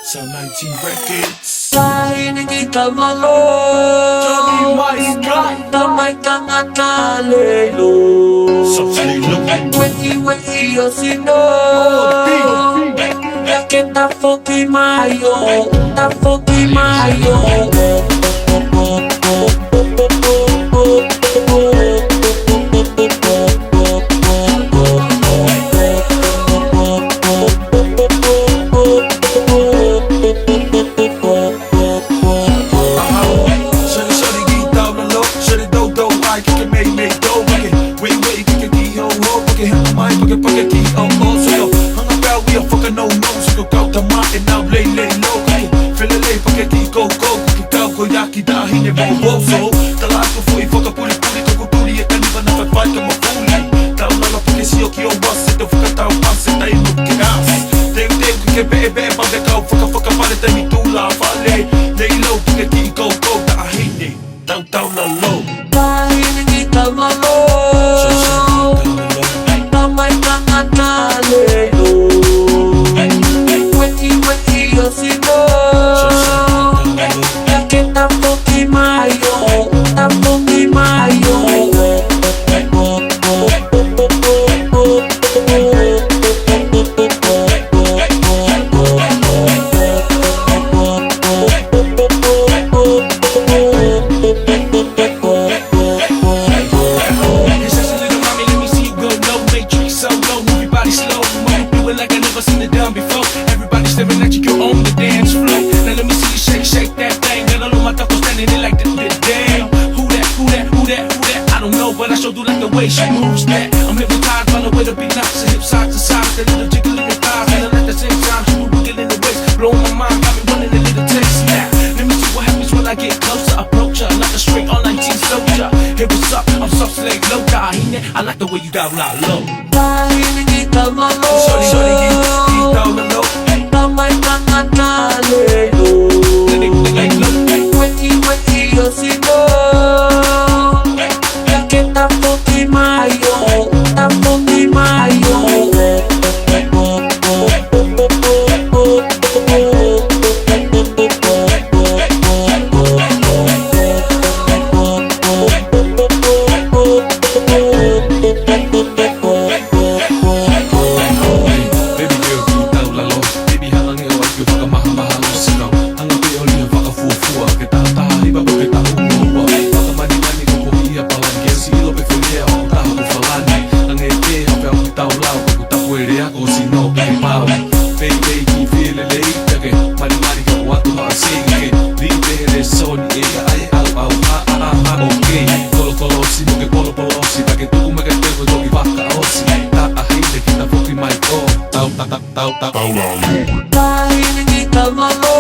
Sound 19 Records. Kainin kita malo Johnny Maiskat. Damay kang akalelo Subsidy looking. Weki yo sino Yakin tafoki mayo Tafoki mayo Pagka ki ang oso Mga bawi ang fucking no-no Siko kau tamain na lay low Filelay pagka ki go Ikaw ko yaki dahil mo boso Talaan ko fui foka puli-puli Kukutuli at kaniba na pagpad ka mapuli Tao na lang pagka siyo kiyo was Ito fuka tao pansin tayo magkinas Deo kike bebe Pagka kau fuka palit tayo mitula Fale lay low pagka ki go Dahil ni tao na low Kainin kita malo Damay kang akalelo Weki yo sino Yakin tafoki mayo Tafoki mayo Everybody staring at you, you're on the dance floor. Now let me see you shake that thing. Got all of my tacos standing there like damn. Who that? I don't know, but I sure do like the way she moves that. I'm hypnotized by the way the beat knocks her hips side to side. That little jiggle in the thighs, and at the same time she wiggle in the waist, blowing my mind, got me running a little taste now. Let me see what happens when I get closer. Approach her like a straight all 19 soldier. Hey, what's up? I'm soft slave low die. I like the way you dial out low. Kainin kita malo Shorty, you down the low. Damay kang akalelo Weki yo sino Yakin tafoki mayo Tafoki mayo Tao Kainin kita malo